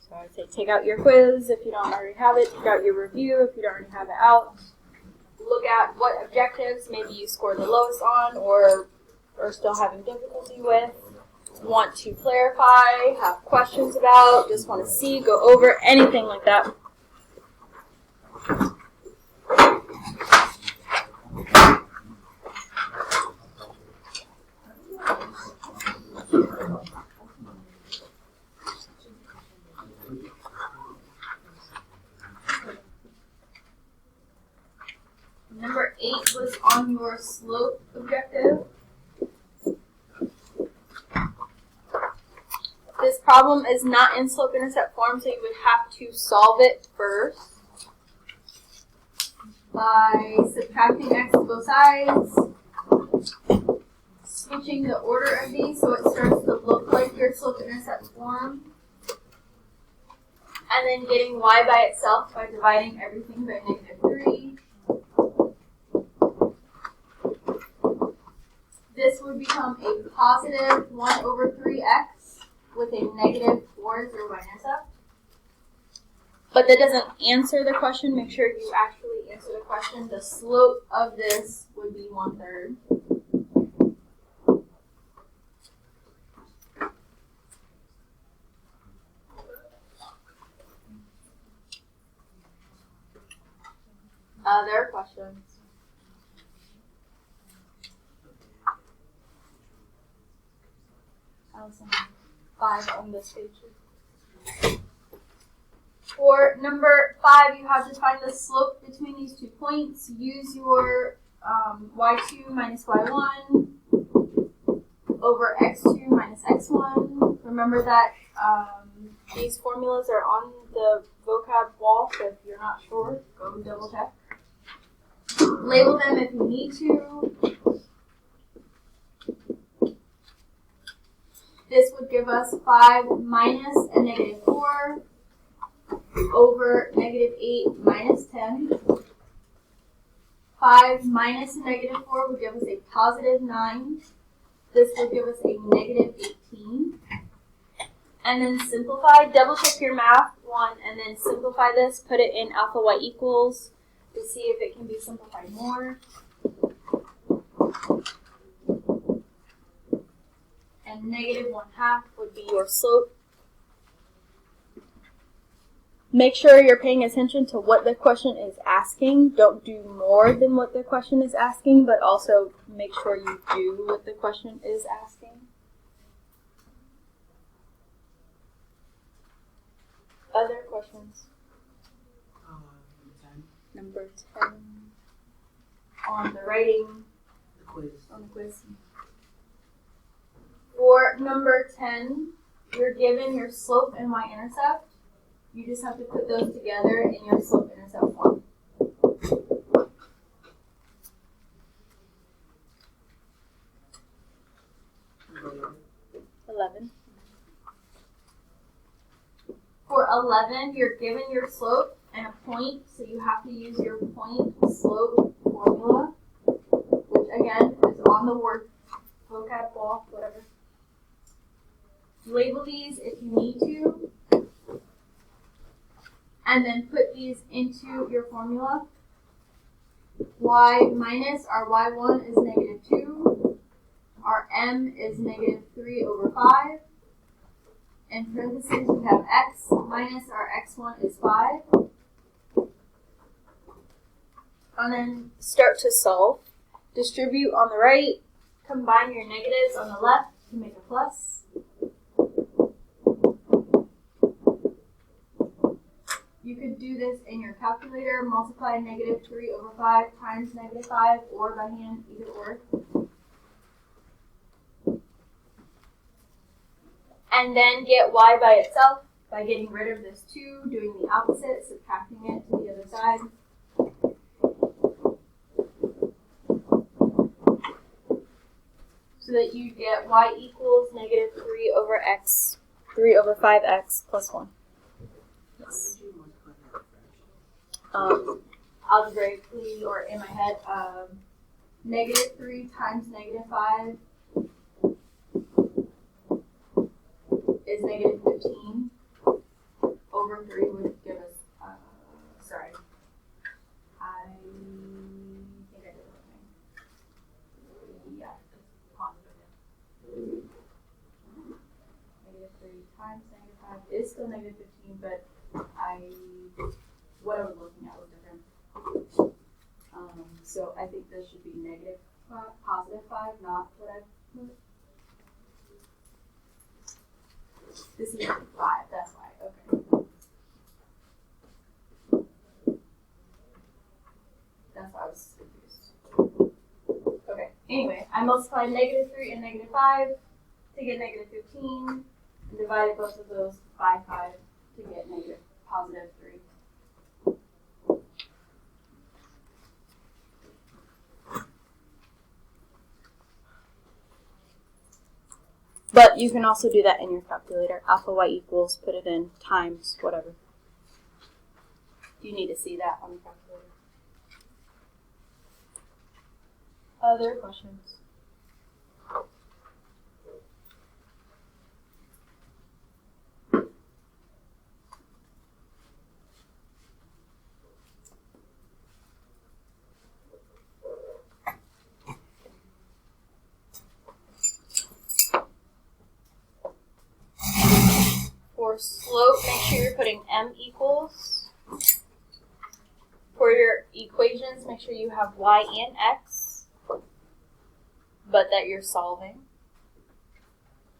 So I'd say take out your quiz if you don't already have it. Take out your review if you don't already have it out. Look at what objectives maybe you scored the lowest on or are still having difficulty with. Want to clarify, have questions about, just want to see, go over, anything like that. Number 8 was on your slope objective. This problem is not in slope-intercept form, so you would have to solve it first by subtracting x to both sides, switching the order of these so it starts to look like your slope-intercept form, and then getting y by itself by dividing everything by -3. This would become a positive 1 over 3x with a negative 4 as your y-intercept. But that doesn't answer the question. Make sure you actually answer the question. The slope of this would be 1/3. Other questions? Allison, 5 on this page. For number 5, you have to find the slope between these 2 points. Use your y2 minus y1 over x2 minus x1. Remember that these formulas are on the vocab wall, so if you're not sure, go double check. Label them if you need to. This would give us 5 minus a negative 4 over -8 minus 10. 5 minus a negative 4 would give us a positive 9. This would give us a negative 18. And then simplify, double check your math one, and then simplify this, put it in alpha y equals to see if it can be simplified more. And negative 1/2 would be your slope. Make sure you're paying attention to what the question is asking. Don't do more than what the question is asking, but also make sure you do what the question is asking. Other questions? Number 10. On the writing. The quiz. On the quiz. For number 10, you're given your slope and y-intercept. You just have to put those together in your slope-intercept form. Number 11. For 11, you're given your slope and a point, so you have to use your point slope formula, which again is on the word vocab wall, whatever. Label these if you need to, and then put these into your formula. Y minus our y1 is -2, our m is -3 over 5. In parentheses, we have x minus our x1 is 5. And then start to solve. Distribute on the right, combine your negatives on the left to make a plus. You could do this in your calculator, multiply -3 over 5 times -5, or by hand, either or. And then get y by itself by getting rid of this 2, doing the opposite, subtracting it to the other side. So that you get y equals -3 over x, 3 over 5x plus 1. Yes. Algebraically or in my head, -3 times -5 is -15. over 3 would give us, sorry. I think I did it wrong. Yeah. Negative 3 times negative 5 is still negative 15, but what I was looking at was different. So I think this should be negative 5, positive 5, not what I put. This is 5, that's why, okay. That's why I was confused. Okay, anyway, I multiplied negative 3 and negative 5 to get negative 15, and divided both of those by 5 to get negative positive 3. But you can also do that in your calculator. Alpha y equals, put it in, times, whatever. You need to see that on the calculator. Other questions? For slope, make sure you're putting m equals. For your equations, make sure you have y and x, but that you're solving.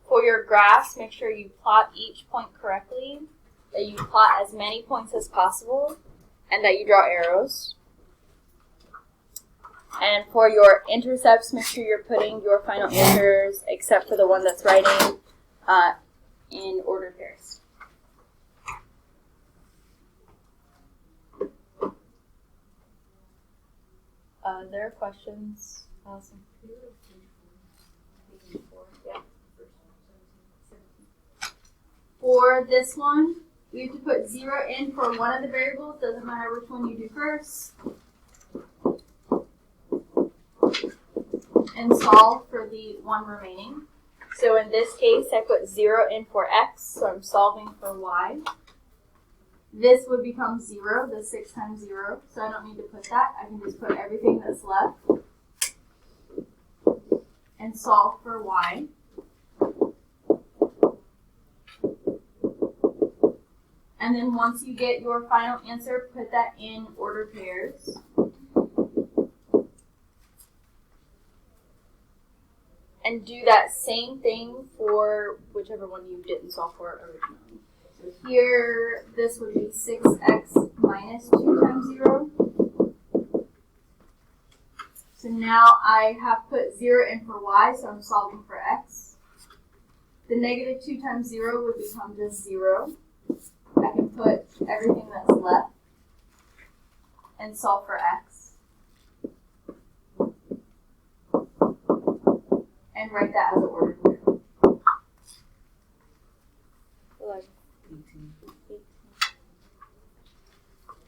For your graphs, make sure you plot each point correctly, that you plot as many points as possible, and that you draw arrows. And for your intercepts, make sure you're putting your final answers, except for the one that's writing, in ordered pairs. There are questions. Awesome. Yeah. For this one, we have to put 0 in for one of the variables. Doesn't matter which one you do first. And solve for the one remaining. So in this case, I put 0 in for x, so I'm solving for y. This would become 0, the 6 times 0, so I don't need to put that. I can just put everything that's left and solve for y. And then once you get your final answer, put that in ordered pairs. And do that same thing for whichever one you didn't solve for originally. So here, this would be 6x minus 2 times 0. So now I have put 0 in for y, so I'm solving for x. The negative 2 times 0 would become just 0. I can put everything that's left and solve for x. And write that as an ordered pair. 18.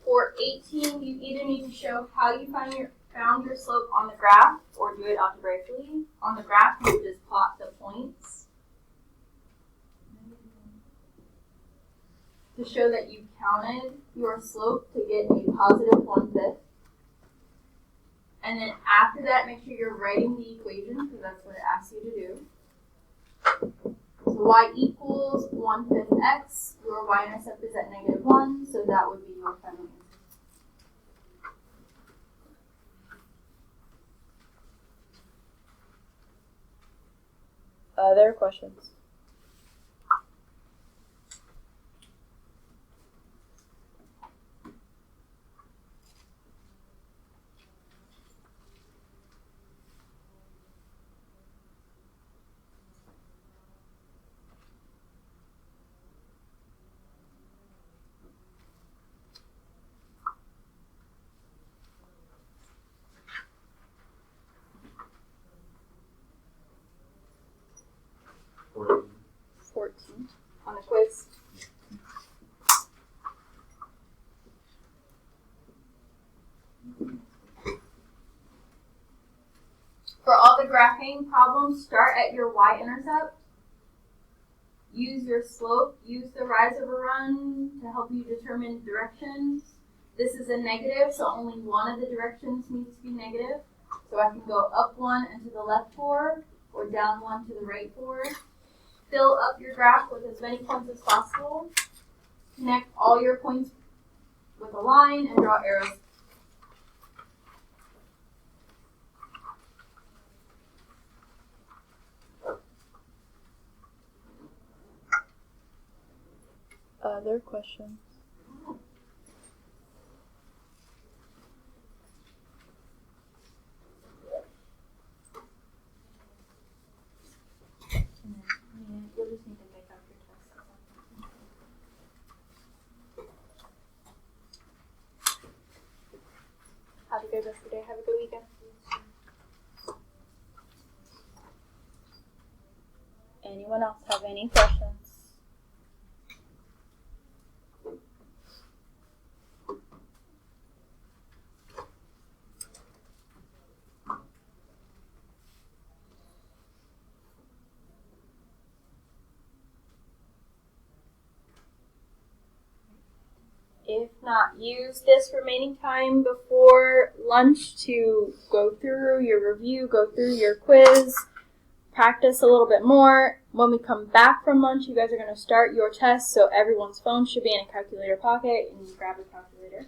For 18, you either need to show how you found your slope on the graph or do it algebraically. On the graph, you would just plot the points to show that you counted your slope to get a positive 1/5. And then after that, make sure you're writing the equation because that's what it asks you to do. So y equals 1/5 x. Your y-intercept is at negative 1, so that would be your final answer. Other questions? On the quiz. For all the graphing problems, start at your y-intercept. use your slope, use the rise of a run to help you determine directions. This is a negative, so only one of the directions needs to be negative. So I can go up 1 and to the left 4, or down 1 to the right 4. Fill up your graph with as many points as possible. Connect all your points with a line and draw arrows. Other questions? You'll just need to make up your test. Have a good rest of the day. Have a good weekend. Anyone else have any questions? If not, use this remaining time before lunch to go through your review, go through your quiz, practice a little bit more. When we come back from lunch, you guys are going to start your test, so everyone's phone should be in a calculator pocket, and you grab a calculator.